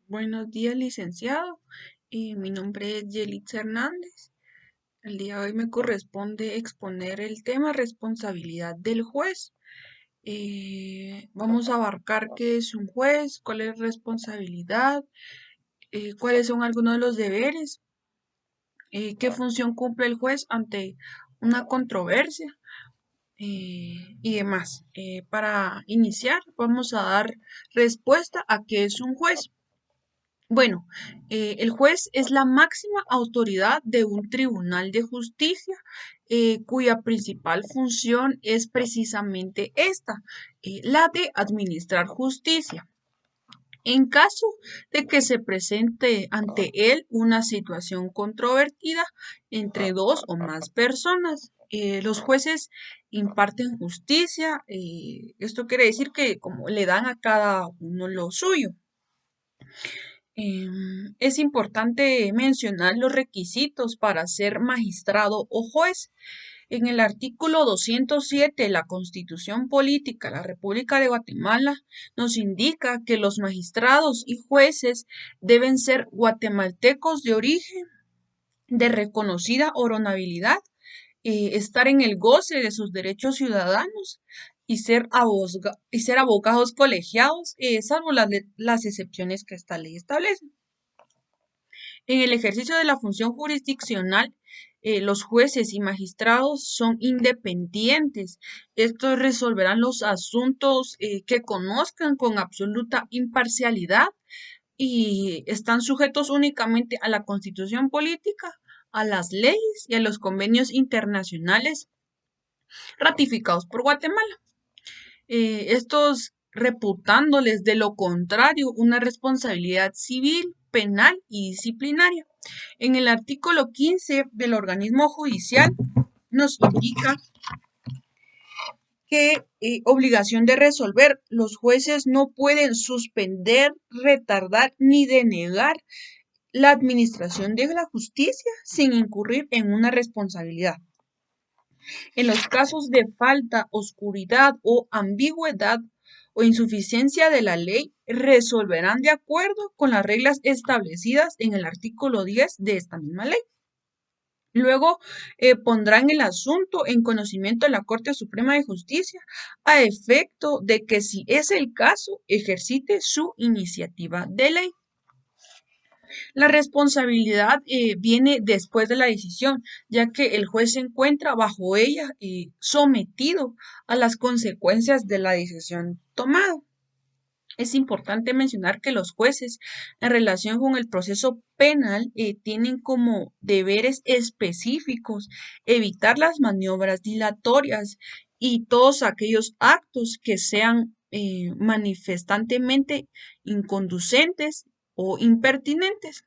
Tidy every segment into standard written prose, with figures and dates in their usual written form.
Buenos días, licenciado. Mi nombre es Yelitza Hernández. El día de hoy me corresponde exponer el tema responsabilidad del juez. Vamos a abarcar qué es un juez, cuál es responsabilidad, cuáles son algunos de los deberes, qué función cumple el juez ante una controversia y demás. Para iniciar, vamos a dar respuesta a qué es un juez. Bueno, el juez es la máxima autoridad de un tribunal de justicia, cuya principal función es precisamente esta, la de administrar justicia. En caso de que se presente ante él una situación controvertida entre dos o más personas, los jueces imparten justicia. Esto quiere decir que como le dan a cada uno lo suyo. Es importante mencionar los requisitos para ser magistrado o juez. En el artículo 207 de la Constitución Política de la República de Guatemala nos indica que los magistrados y jueces deben ser guatemaltecos de origen, de reconocida honorabilidad, estar en el goce de sus derechos ciudadanos y ser abogados colegiados, salvo las excepciones que esta ley establece. En el ejercicio de la función jurisdiccional, los jueces y magistrados son independientes. Estos resolverán los asuntos que conozcan con absoluta imparcialidad y están sujetos únicamente a la Constitución política, a las leyes y a los convenios internacionales ratificados por Guatemala. Estos reputándoles de lo contrario una responsabilidad civil, penal y disciplinaria. En el artículo 15 del organismo judicial nos indica que obligación de resolver, los jueces no pueden suspender, retardar ni denegar la administración de la justicia sin incurrir en una responsabilidad. En los casos de falta, oscuridad o ambigüedad o insuficiencia de la ley, resolverán de acuerdo con las reglas establecidas en el artículo 10 de esta misma ley. Luego pondrán el asunto en conocimiento de la Corte Suprema de Justicia a efecto de que, si es el caso, ejercite su iniciativa de ley. La responsabilidad viene después de la decisión, ya que el juez se encuentra bajo ella sometido a las consecuencias de la decisión tomada. Es importante mencionar que los jueces, en relación con el proceso penal, tienen como deberes específicos evitar las maniobras dilatorias y todos aquellos actos que sean manifestantemente inconducentes o impertinentes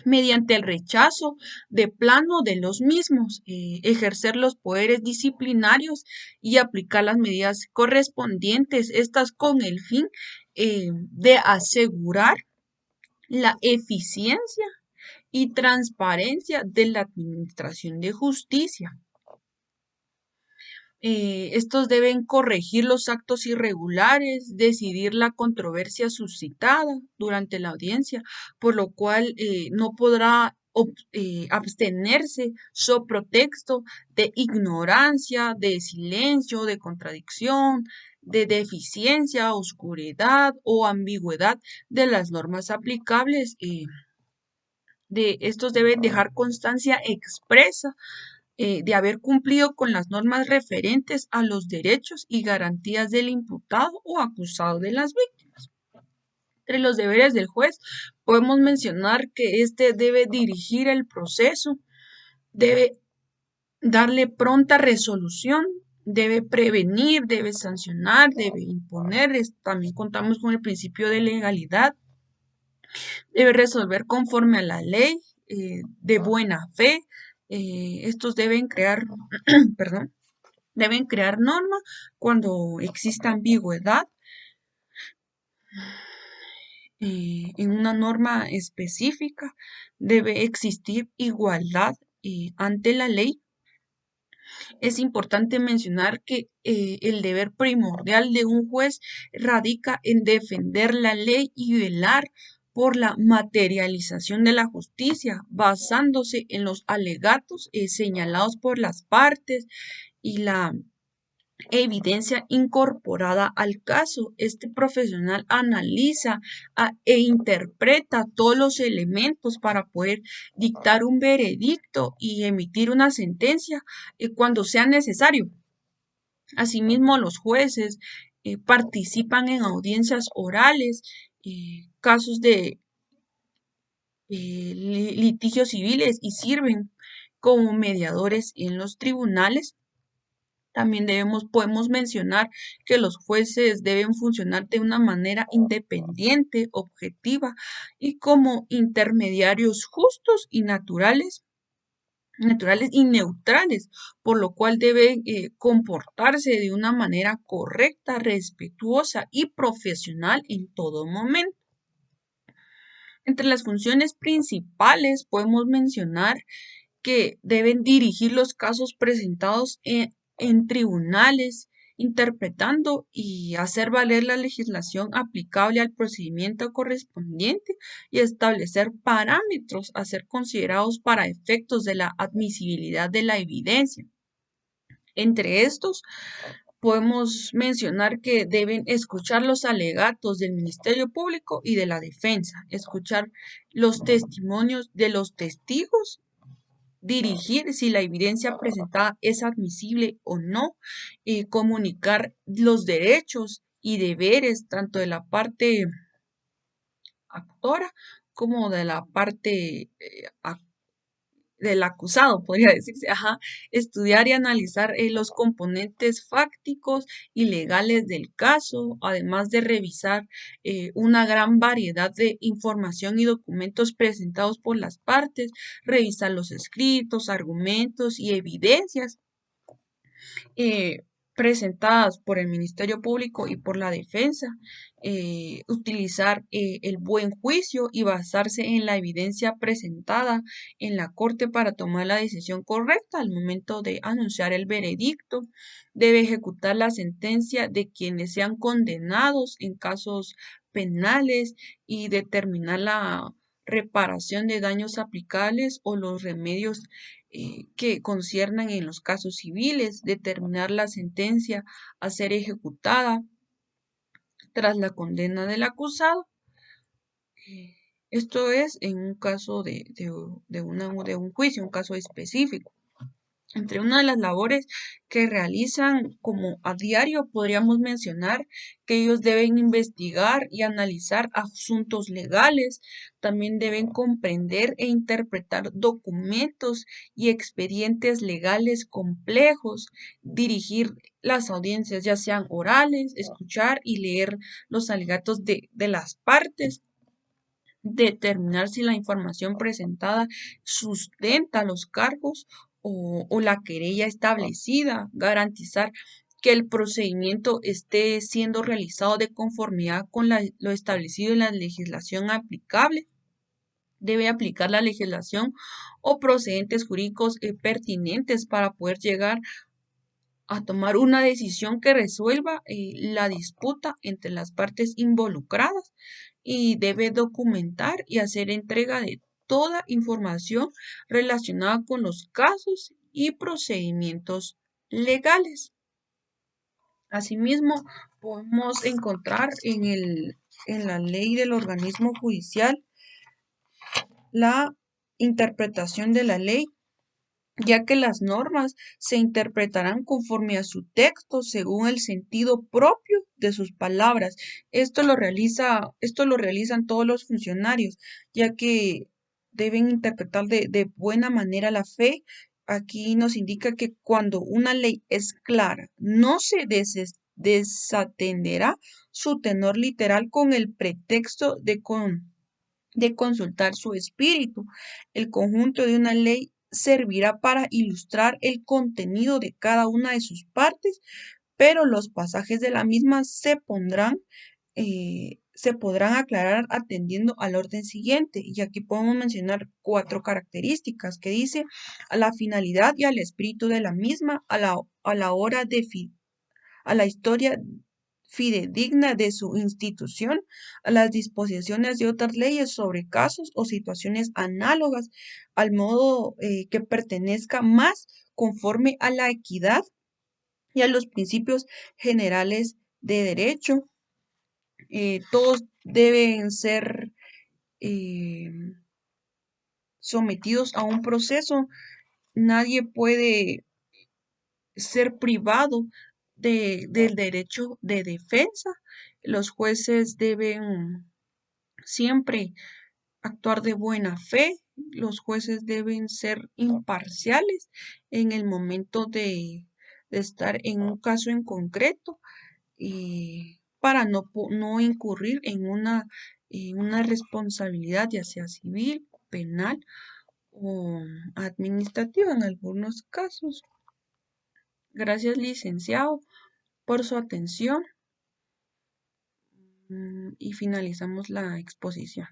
mediante el rechazo de plano de los mismos, ejercer los poderes disciplinarios y aplicar las medidas correspondientes, estas con el fin de asegurar la eficiencia y transparencia de la administración de justicia. Estos deben corregir los actos irregulares, decidir la controversia suscitada durante la audiencia, por lo cual no podrá abstenerse so pretexto de ignorancia, de silencio, de contradicción, de deficiencia, oscuridad o ambigüedad de las normas aplicables. De estos deben dejar constancia expresa de haber cumplido con las normas referentes a los derechos y garantías del imputado o acusado de las víctimas. Entre los deberes del juez podemos mencionar que éste debe dirigir el proceso, debe darle pronta resolución, debe prevenir, debe sancionar, debe imponer. También contamos con el principio de legalidad, debe resolver conforme a la ley, de buena fe. Estos deben crear, perdón, deben crear norma cuando exista ambigüedad en una norma específica. Debe existir igualdad ante la ley. Es importante mencionar que el deber primordial de un juez radica en defender la ley y velar por la materialización de la justicia, basándose en los alegatos señalados por las partes y la evidencia incorporada al caso. Este profesional analiza e interpreta todos los elementos para poder dictar un veredicto y emitir una sentencia cuando sea necesario. Asimismo, los jueces participan en audiencias orales, casos de litigios civiles y sirven como mediadores en los tribunales. También podemos mencionar que los jueces deben funcionar de una manera independiente, objetiva y como intermediarios justos y naturales y neutrales, por lo cual deben comportarse de una manera correcta, respetuosa y profesional en todo momento. Entre las funciones principales podemos mencionar que deben dirigir los casos presentados en tribunales, interpretando y hacer valer la legislación aplicable al procedimiento correspondiente y establecer parámetros a ser considerados para efectos de la admisibilidad de la evidencia. Entre estos, podemos mencionar que deben escuchar los alegatos del Ministerio Público y de la defensa, escuchar los testimonios de los testigos, dirigir si la evidencia presentada es admisible o no, comunicar los derechos y deberes tanto de la parte actora como de la parte del acusado, podría decirse, estudiar y analizar los componentes fácticos y legales del caso, además de revisar una gran variedad de información y documentos presentados por las partes, revisar los escritos, argumentos y evidencias eh, presentadas por el Ministerio Público y por la defensa, utilizar el buen juicio y basarse en la evidencia presentada en la corte para tomar la decisión correcta al momento de anunciar el veredicto. Debe ejecutar la sentencia de quienes sean condenados en casos penales y determinar la reparación de daños aplicables o los remedios que conciernan en los casos civiles, determinar la sentencia a ser ejecutada tras la condena del acusado. Esto es en un caso de un juicio, un caso específico. Entre una de las labores que realizan como a diario, podríamos mencionar que ellos deben investigar y analizar asuntos legales, también deben comprender e interpretar documentos y expedientes legales complejos, dirigir las audiencias, ya sean orales, escuchar y leer los alegatos de las partes, determinar si la información presentada sustenta los cargos o la querella establecida, garantizar que el procedimiento esté siendo realizado de conformidad con lo establecido en la legislación aplicable. Debe aplicar la legislación o procedentes jurídicos pertinentes para poder llegar a tomar una decisión que resuelva la disputa entre las partes involucradas y debe documentar y hacer entrega de toda información relacionada con los casos y procedimientos legales. Asimismo, podemos encontrar en la ley del organismo judicial la interpretación de la ley, ya que las normas se interpretarán conforme a su texto según el sentido propio de sus palabras. Esto lo realizan todos los funcionarios, ya que deben interpretar de buena manera la fe. Aquí nos indica que cuando una ley es clara, no se desatenderá su tenor literal con el pretexto de consultar su espíritu. El conjunto de una ley servirá para ilustrar el contenido de cada una de sus partes, pero los pasajes de la misma se podrán aclarar atendiendo al orden siguiente. Y aquí podemos mencionar 4 características que dice a la finalidad y al espíritu de la misma, a la hora a la historia fidedigna de su institución a las disposiciones de otras leyes sobre casos o situaciones análogas, al modo que pertenezca más conforme a la equidad y a los principios generales de derecho. Todos deben ser eh, sometidos a un proceso. Nadie puede ser privado del derecho de defensa. Los jueces deben siempre actuar de buena fe. Los jueces deben ser imparciales en el momento de estar en un caso en concreto y para no incurrir en una responsabilidad, ya sea civil, penal o administrativa en algunos casos. Gracias, licenciado, por su atención y finalizamos la exposición.